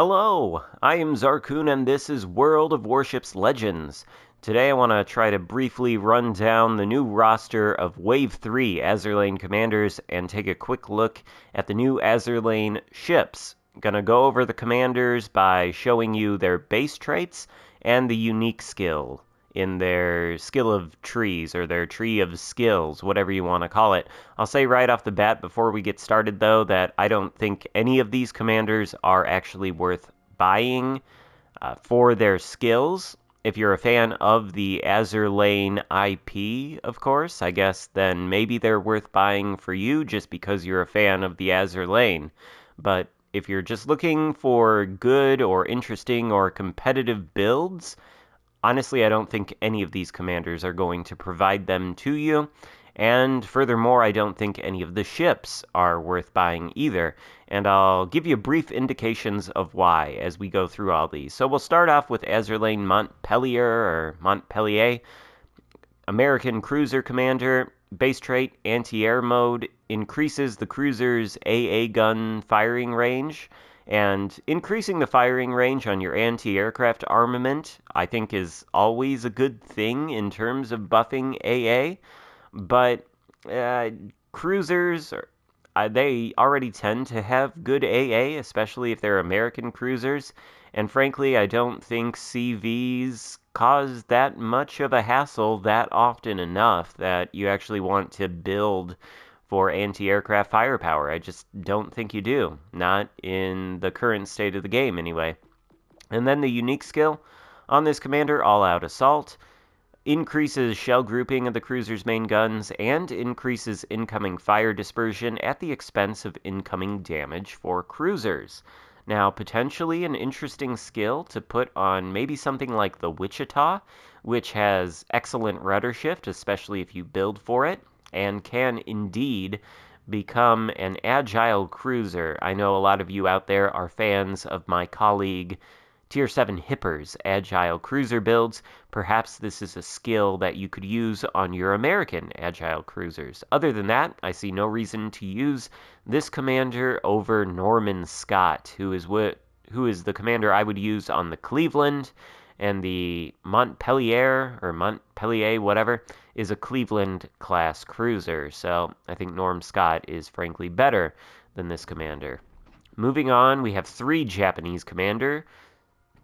Hello, I am Xarkun and this is World of Warships Legends. Today I want to try to briefly run down the new roster of Wave 3 Azur Lane commanders and take a quick look at the new Azur Lane ships. Gonna go over the commanders by showing you their base traits and the unique skill in their skill of trees, or their tree of skills, whatever you want to call it. I'll say right off the bat before we get started, though, that I don't think any of these commanders are actually worth buying for their skills. If you're a fan of the Azur Lane IP, of course, I guess then maybe they're worth buying for you just because you're a fan of the Azur Lane. But if you're just looking for good or interesting or competitive builds, honestly, I don't think any of these commanders are going to provide them to you, and furthermore, I don't think any of the ships are worth buying either, and I'll give you brief indications of why as we go through all these. So we'll start off with Azur Lane MONTPELIER, or MONTPELIER, American Cruiser Commander. Base trait, anti-air mode, increases the cruiser's AA gun firing range. And increasing the firing range on your anti-aircraft armament, I think, is always a good thing in terms of buffing AA. But cruisers, they already tend to have good AA, especially if they're American cruisers. And frankly, I don't think CVs cause that much of a hassle that often enough that you actually want to build for anti-aircraft firepower. I just don't think you do. Not in the current state of the game, anyway. And then the unique skill on this commander, All-Out Assault, increases shell grouping of the cruiser's main guns and increases incoming fire dispersion at the expense of incoming damage for cruisers. Now, potentially an interesting skill to put on maybe something like the Wichita, which has excellent rudder shift, especially if you build for it, and can indeed become an agile cruiser. I know a lot of you out there are fans of my colleague Tier 7 Hipper's agile cruiser builds. Perhaps this is a skill that you could use on your American agile cruisers. Other than that, I see no reason to use this commander over Norman Scott, who is the commander I would use on the Cleveland, and the Montpelier, or Montpelier, whatever, is a Cleveland-class cruiser, so I think Norm Scott is frankly better than this commander. Moving on, we have 3 Japanese commander.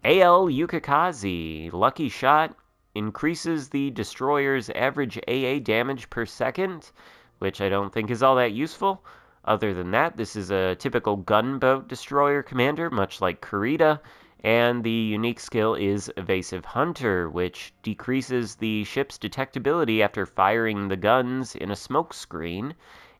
AL YUKIKAZE, Lucky Shot, increases the destroyer's average AA damage per second, which I don't think is all that useful. Other than that, this is a typical gunboat destroyer commander, much like Kurita, and the unique skill is Evasive Hunter, which decreases the ship's detectability after firing the guns in a smoke screen,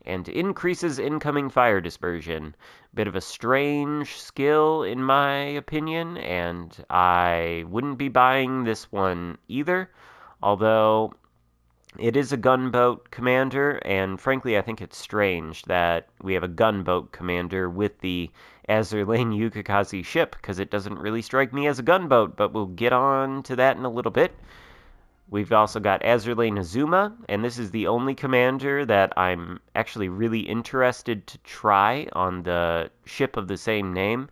and increases incoming fire dispersion. Bit of a strange skill, in my opinion, and I wouldn't be buying this one either, although it is a gunboat commander, and frankly, I think it's strange that we have a gunboat commander with the Azur Lane YUKIKAZE ship, because it doesn't really strike me as a gunboat, but we'll get on to that in a little bit. We've also got Azur Lane Azuma, and this is the only commander that I'm actually really interested to try on the ship of the same name.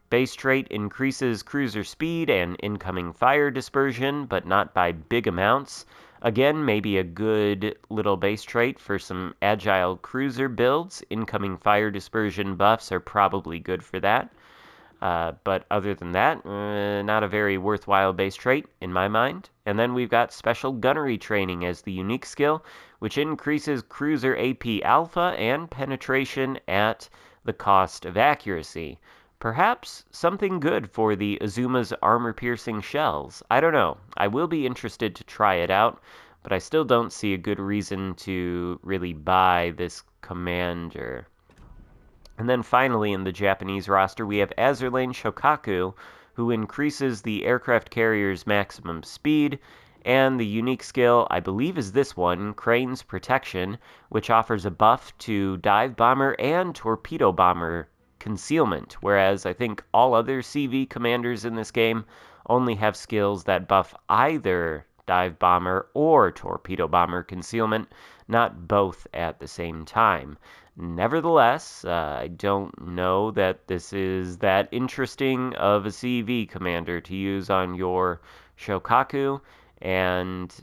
Base trait increases cruiser speed and incoming fire dispersion, but not by big amounts. Again, maybe a good little base trait for some agile cruiser builds. Incoming fire dispersion buffs are probably good for that. But other than that, not a very worthwhile base trait in my mind. And then we've got Special Gunnery Training as the unique skill, which increases cruiser AP alpha and penetration at the cost of accuracy. Perhaps something good for the Azuma's armor-piercing shells. I don't know. I will be interested to try it out, but I still don't see a good reason to really buy this commander. And then finally in the Japanese roster, we have Azur Lane SHOUKAKU, who increases the aircraft carrier's maximum speed, and the unique skill, I believe, is this one, Crane's Protection, which offers a buff to dive bomber and torpedo bomber concealment, whereas I think all other CV commanders in this game only have skills that buff either dive bomber or torpedo bomber concealment, not both at the same time. Nevertheless, I don't know that this is that interesting of a CV commander to use on your Shokaku, and,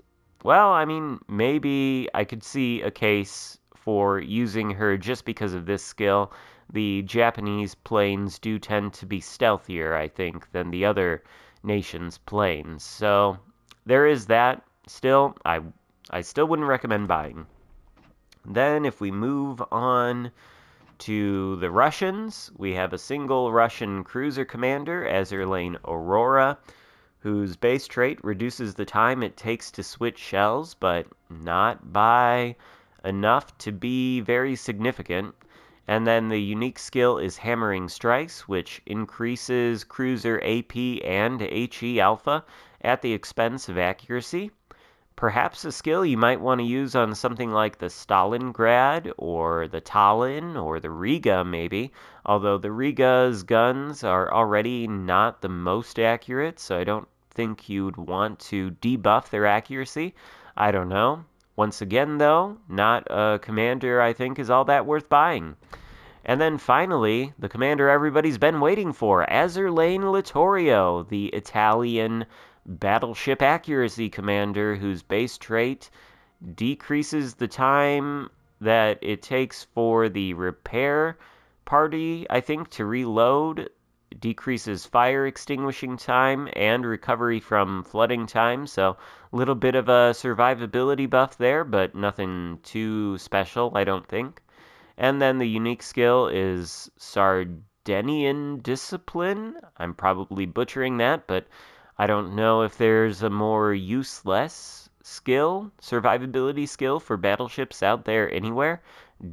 well, I mean, maybe I could see a case for using her just because of this skill. The Japanese planes do tend to be stealthier, I think, than the other nations' planes, so there is that. Still, I still wouldn't recommend buying. Then, if we move on to the Russians, we have a single Russian cruiser commander, Azur Aurora, whose base trait reduces the time it takes to switch shells, but not by enough to be very significant. And then the unique skill is Hammering Strikes, which increases cruiser AP and HE alpha at the expense of accuracy. Perhaps a skill you might want to use on something like the Stalingrad or the Tallinn or the Riga, maybe. Although the Riga's guns are already not the most accurate, so I don't think you'd want to debuff their accuracy. I don't know. Once again, though, not a commander I think is all that worth buying. And then finally, the commander everybody's been waiting for, Azur Littorio, the Italian battleship accuracy commander whose base trait decreases the time that it takes for the repair party, I think, to reload, decreases fire extinguishing time and recovery from flooding time, so a little bit of a survivability buff there, but nothing too special, I don't think. And then the unique skill is Sardinian Discipline. I'm probably butchering that, but I don't know if there's a more useless skill, survivability skill for battleships out there anywhere.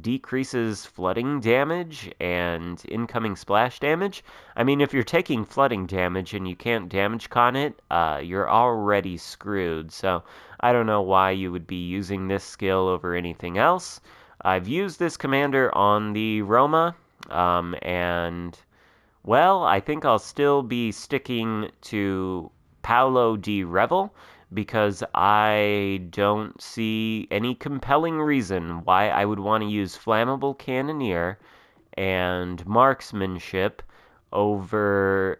Decreases flooding damage and incoming splash damage. I mean, if you're taking flooding damage and you can't damage con it, you're already screwed. So I don't know why you would be using this skill over anything else. I've used this commander on the Roma, and, well, I think I'll still be sticking to Paolo di Revel, because I don't see any compelling reason why I would want to use Flammable Cannoneer and Marksmanship over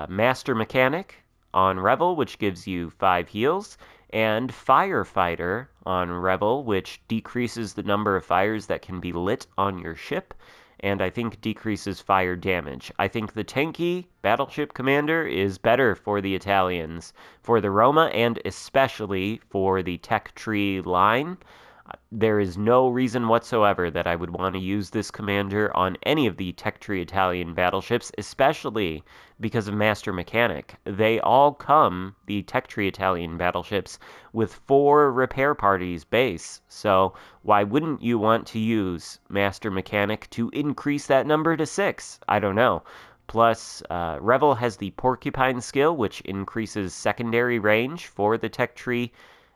Master Mechanic on Revel, which gives you 5 heals, and Firefighter on Revel, which decreases the number of fires that can be lit on your ship, and I think decreases fire damage. I think the tanky battleship commander is better for the Italians, for the Roma, and especially for the tech tree line. There is no reason whatsoever that I would want to use this commander on any of the tech tree Italian battleships, especially because of Master Mechanic. They all come, the tech tree Italian battleships, with 4 repair parties base, so why wouldn't you want to use Master Mechanic to increase that number to 6? I don't know. Plus, Revel has the Porcupine skill, which increases secondary range for the tech tree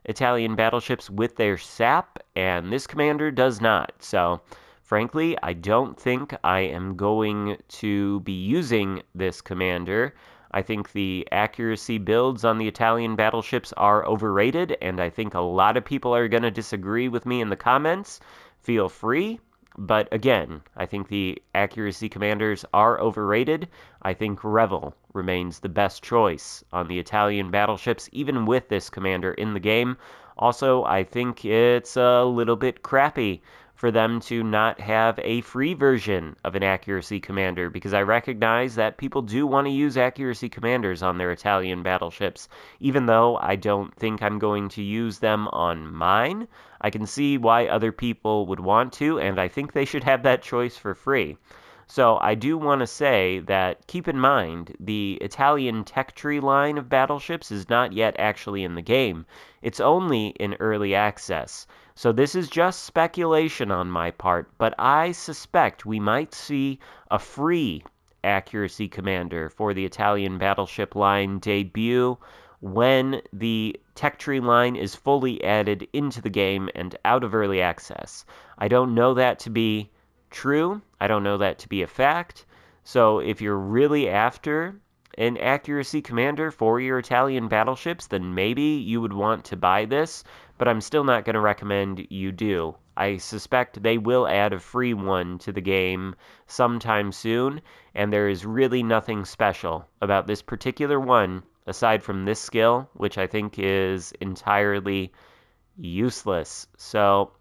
Italian battleships with their sap, and this commander does not. So, frankly, I don't think I am going to be using this commander. I think the accuracy builds on the Italian battleships are overrated, and I think a lot of people are going to disagree with me in the comments. Feel free. But again, I think the accuracy commanders are overrated. I think Revel remains the best choice on the Italian battleships, even with this commander in the game. Also, I think it's a little bit crappy for them to not have a free version of an accuracy commander, because I recognize that people do want to use accuracy commanders on their Italian battleships. Even though I don't think I'm going to use them on mine, I can see why other people would want to, and I think they should have that choice for free. So I do want to say that, keep in mind, the Italian tech tree line of battleships is not yet actually in the game. It's only in early access. So this is just speculation on my part, but I suspect we might see a free accuracy commander for the Italian battleship line debut when the tech tree line is fully added into the game and out of early access. I don't know that to be true. I don't know that to be a fact. So if you're really after an accuracy commander for your Italian battleships, then maybe you would want to buy this, but I'm still not going to recommend you do. I suspect they will add a free one to the game sometime soon, and there is really nothing special about this particular one aside from this skill, which I think is entirely useless. So,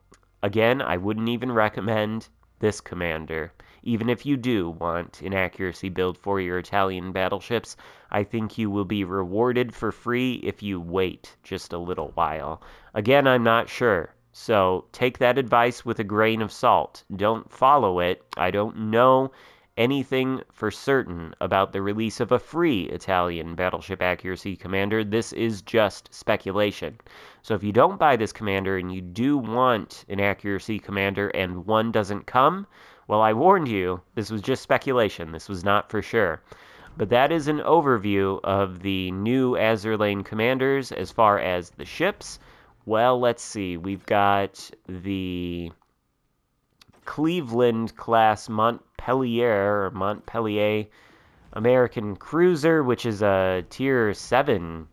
again, I wouldn't even recommend this commander. Even if you do want an accuracy build for your Italian battleships, I think you will be rewarded for free if you wait just a little while. Again, I'm not sure, so take that advice with a grain of salt. Don't follow it. I don't know anything for certain about the release of a free Italian battleship accuracy commander. This is just speculation. So if you don't buy this commander and you do want an accuracy commander and one doesn't come, well, I warned you, this was just speculation. This was not for sure. But that is an overview of the new Azur Lane commanders as far as the ships. Well, let's see. We've got the Cleveland class Montpelier American cruiser, which is a tier 7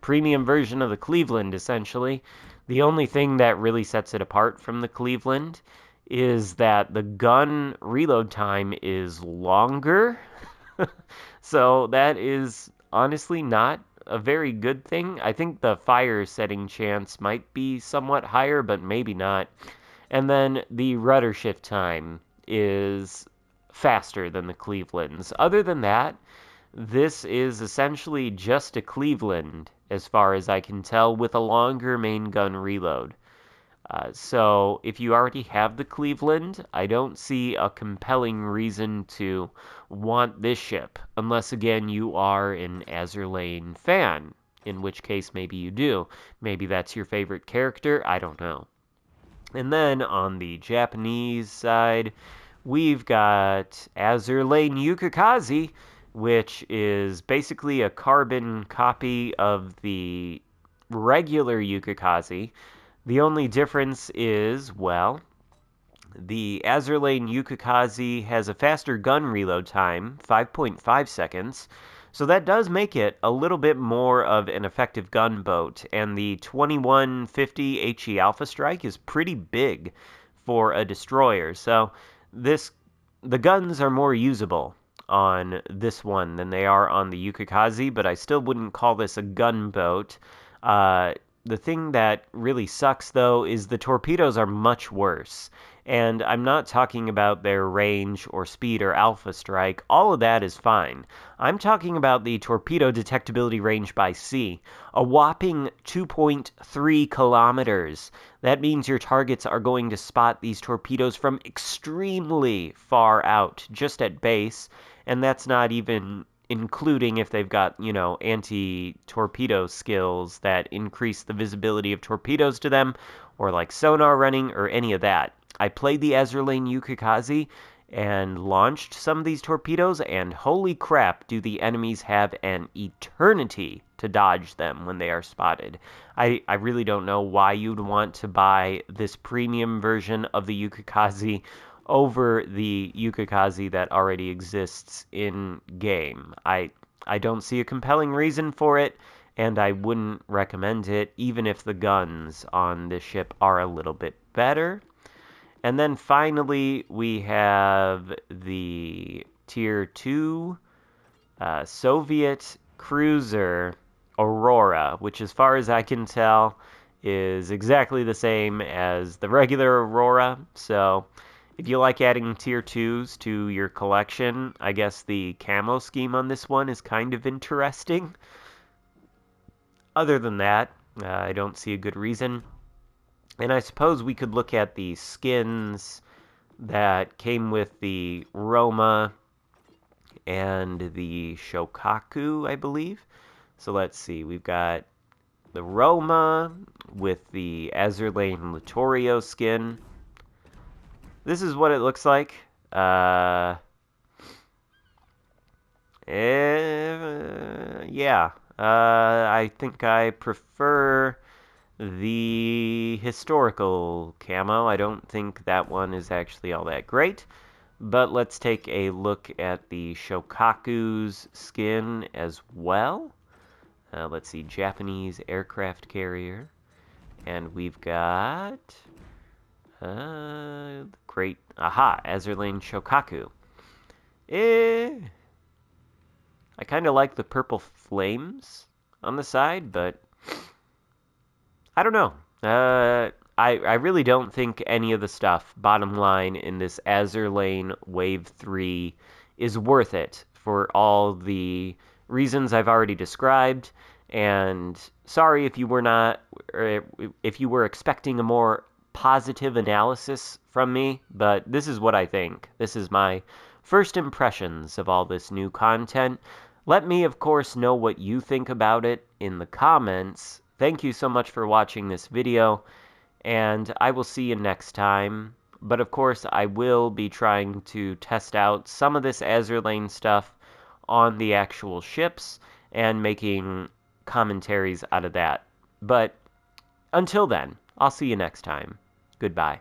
premium version of the Cleveland, essentially. The only thing that really sets it apart from the Cleveland is that the gun reload time is longer. So that is honestly not a very good thing. I think the fire setting chance might be somewhat higher, but maybe not. And then the rudder shift time is faster than the Cleveland's. Other than that, this is essentially just a Cleveland, as far as I can tell, with a longer main gun reload. So if you already have the Cleveland, I don't see a compelling reason to want this ship, unless again you are an Azur Lane fan, in which case maybe you do. Maybe that's your favorite character, I don't know. And then on the Japanese side, we've got Azur Lane YUKIKAZE, which is basically a carbon copy of the regular YUKIKAZE. The only difference is, well, the Azur Lane YUKIKAZE has a faster gun reload time, 5.5 seconds, so that does make it a little bit more of an effective gunboat, and the 2150 HE Alpha Strike is pretty big for a destroyer, so the guns are more usable on this one than they are on the YUKIKAZE, but I still wouldn't call this a gunboat. The thing that really sucks, though, is the torpedoes are much worse. And I'm not talking about their range or speed or alpha strike. All of that is fine. I'm talking about the torpedo detectability range by sea. A whopping 2.3 kilometers. That means your targets are going to spot these torpedoes from extremely far out, just at base. And that's not even including if they've got, anti-torpedo skills that increase the visibility of torpedoes to them, or like sonar running, or any of that. I played the Azur Lane YUKIKAZE and launched some of these torpedoes, and holy crap, do the enemies have an eternity to dodge them when they are spotted. I really don't know why you'd want to buy this premium version of the YUKIKAZE over the YUKIKAZE that already exists in game. I don't see a compelling reason for it, and I wouldn't recommend it, even if the guns on this ship are a little bit better. And then finally, we have the Tier 2 Soviet cruiser AVRORA, which as far as I can tell is exactly the same as the regular AVRORA. So if you like adding Tier 2s to your collection, I guess the camo scheme on this one is kind of interesting. Other than that, I don't see a good reason. And I suppose we could look at the skins that came with the Roma and the Shokaku, I believe. So let's see. We've got the Roma with the Azur Lane LITTORIO skin. This is what it looks like. Yeah. I think I prefer the historical camo. I don't think that one is actually all that great. But let's take a look at the Shoukaku's skin as well. Let's see, Japanese aircraft carrier. And we've got Great. Aha, Azur Lane Shokaku. I kind of like the purple flames on the side, but I don't know. I really don't think any of the stuff, bottom line, in this Azur Lane Wave 3 is worth it for all the reasons I've already described. And sorry if you were not, or if you were expecting a more positive analysis from me, but this is what I think. This is my first impressions of all this new content. Let me, of course, know what you think about it in the comments. Thank you so much for watching this video, and I will see you next time. But of course, I will be trying to test out some of this Azur Lane stuff on the actual ships and making commentaries out of that. But until then, I'll see you next time. Goodbye.